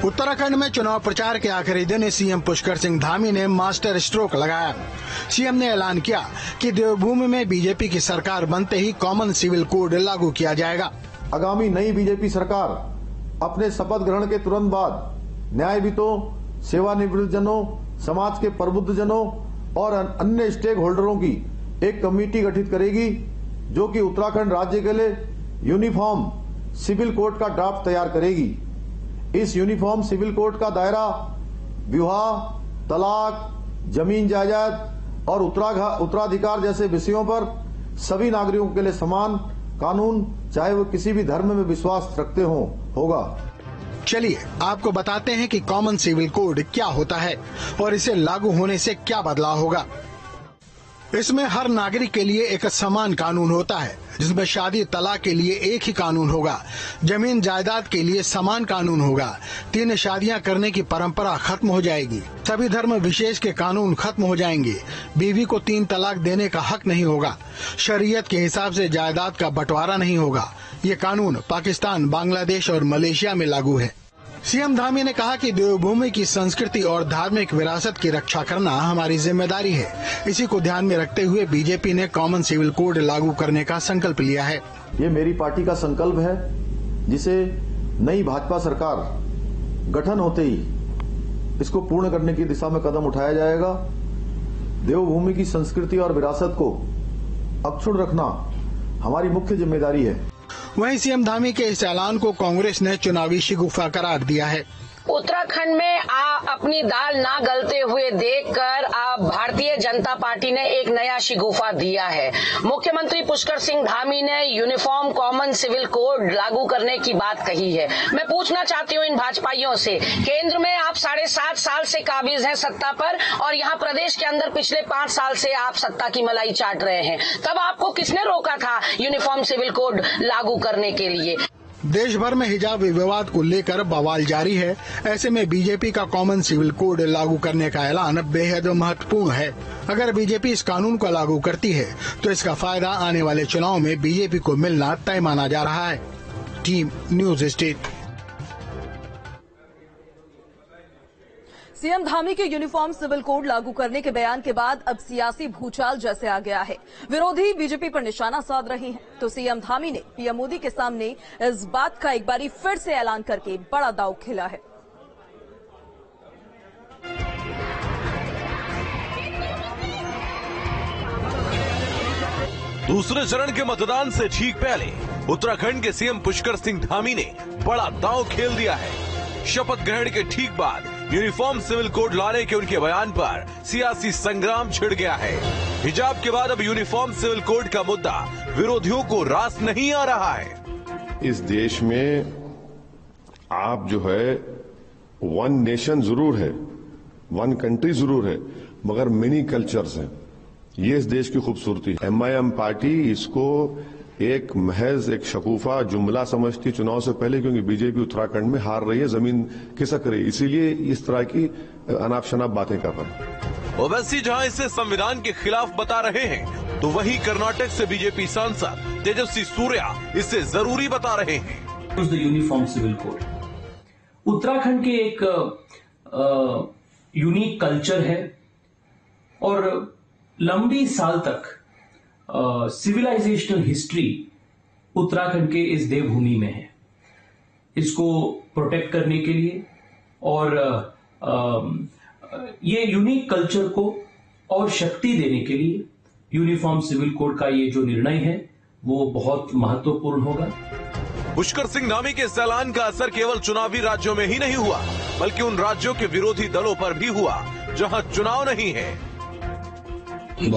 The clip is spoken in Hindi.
उत्तराखंड में चुनाव प्रचार के आखिरी दिन सीएम पुष्कर सिंह धामी ने मास्टर स्ट्रोक लगाया। सीएम ने ऐलान किया कि देवभूमि में बीजेपी की सरकार बनते ही कॉमन सिविल कोड लागू किया जाएगा। आगामी नई बीजेपी सरकार अपने शपथ ग्रहण के तुरंत बाद न्यायविदों, सेवानिवृत्त जनों, समाज के प्रबुद्ध जनों और अन्य स्टेक होल्डरों की एक कमेटी गठित करेगी, जो कि उत्तराखंड राज्य के लिए यूनिफॉर्म सिविल कोड का ड्राफ्ट तैयार करेगी। इस यूनिफॉर्म सिविल कोड का दायरा विवाह, तलाक, जमीन जायदाद और उत्तराधिकार जैसे विषयों पर सभी नागरिकों के लिए समान कानून, चाहे वो किसी भी धर्म में विश्वास रखते हों, होगा। चलिए आपको बताते हैं कि कॉमन सिविल कोड क्या होता है और इसे लागू होने से क्या बदलाव होगा। इसमें हर नागरिक के लिए एक समान कानून होता है, जिसमें शादी तलाक के लिए एक ही कानून होगा, जमीन जायदाद के लिए समान कानून होगा, 3 शादियां करने की परंपरा खत्म हो जाएगी, सभी धर्म विशेष के कानून खत्म हो जाएंगे, बीवी को 3 तलाक देने का हक नहीं होगा, शरीयत के हिसाब से जायदाद का बंटवारा नहीं होगा। ये कानून पाकिस्तान, बांग्लादेश और मलेशिया में लागू है। सीएम धामी ने कहा कि देवभूमि की संस्कृति और धार्मिक विरासत की रक्षा करना हमारी जिम्मेदारी है। इसी को ध्यान में रखते हुए बीजेपी ने कॉमन सिविल कोड लागू करने का संकल्प लिया है। ये मेरी पार्टी का संकल्प है, जिसे नई भाजपा सरकार गठन होते ही इसको पूर्ण करने की दिशा में कदम उठाया जाएगा। देवभूमि की संस्कृति और विरासत को अक्षुण्ण रखना हमारी मुख्य जिम्मेदारी है। वहीं सीएम धामी के इस ऐलान को कांग्रेस ने चुनावी शिगुफा करार दिया है। उत्तराखंड में अपनी दाल ना गलते हुए देखकर भारतीय जनता पार्टी ने एक नया शिगुफा दिया है। मुख्यमंत्री पुष्कर सिंह धामी ने यूनिफॉर्म कॉमन सिविल कोड लागू करने की बात कही है। मैं पूछना चाहती हूँ इन भाजपाइयों से, केंद्र में आप 7.5 साल से काबिज हैं सत्ता पर और यहाँ प्रदेश के अंदर पिछले 5 साल से आप सत्ता की मलाई चाट रहे हैं, तब आपको किसने रोका था यूनिफॉर्म सिविल कोड लागू करने के लिए? देश भर में हिजाब विवाद को लेकर बवाल जारी है। ऐसे में बीजेपी का कॉमन सिविल कोड लागू करने का ऐलान बेहद महत्वपूर्ण है। अगर बीजेपी इस कानून को लागू करती है तो इसका फायदा आने वाले चुनाव में बीजेपी को मिलना तय माना जा रहा है। Team news state. CM Dhami के यूनिफॉर्म सिविल कोड लागू करने के बयान के बाद अब सियासी भूचाल जैसे आ गया है। विरोधी बीजेपी पर निशाना साध रहे हैं, तो सीएम धामी ने पीएम मोदी के सामने इस बात का एक बारी फिर से ऐलान करके बड़ा दांव खेला है। दूसरे चरण के मतदान से ठीक पहले उत्तराखंड के सीएम पुष्कर सिंह धामी ने बड़ा दांव खेल दिया है। शपथ ग्रहण के ठीक बाद यूनिफॉर्म सिविल कोड लाने के उनके बयान पर सियासी संग्राम छिड़ गया है। हिजाब के बाद अब यूनिफॉर्म सिविल कोड का मुद्दा विरोधियों को रास नहीं आ रहा है। इस देश में आप जो है वन नेशन जरूर है, वन कंट्री जरूर है, मगर मेनी कल्चर्स हैं। ये इस देश की खूबसूरती है। एमआईएम पार्टी इसको एक महज एक शगुफा जुमला समझती चुनाव से पहले, क्योंकि बीजेपी उत्तराखंड में हार रही है, जमीन खिसक रही है, इसीलिए इस तरह की अनाप शनाप बातें कर रहे हैं। ओवैसी जहां इसे संविधान के खिलाफ बता रहे हैं, तो वहीं कर्नाटक से बीजेपी सांसद तेजस्वी सूर्या इसे जरूरी बता रहे हैं। यूनिफॉर्म सिविल कोड उत्तराखंड के एक यूनिक कल्चर है और लंबी साल तक सिविलाइजेशनल हिस्ट्री उत्तराखंड के इस देवभूमि में है। इसको प्रोटेक्ट करने के लिए और ये यूनिक कल्चर को और शक्ति देने के लिए यूनिफॉर्म सिविल कोड का ये जो निर्णय है वो बहुत महत्वपूर्ण होगा। पुष्कर सिंह धामी के इस ऐलान का असर केवल चुनावी राज्यों में ही नहीं हुआ, बल्कि उन राज्यों के विरोधी दलों पर भी हुआ जहां चुनाव नहीं है।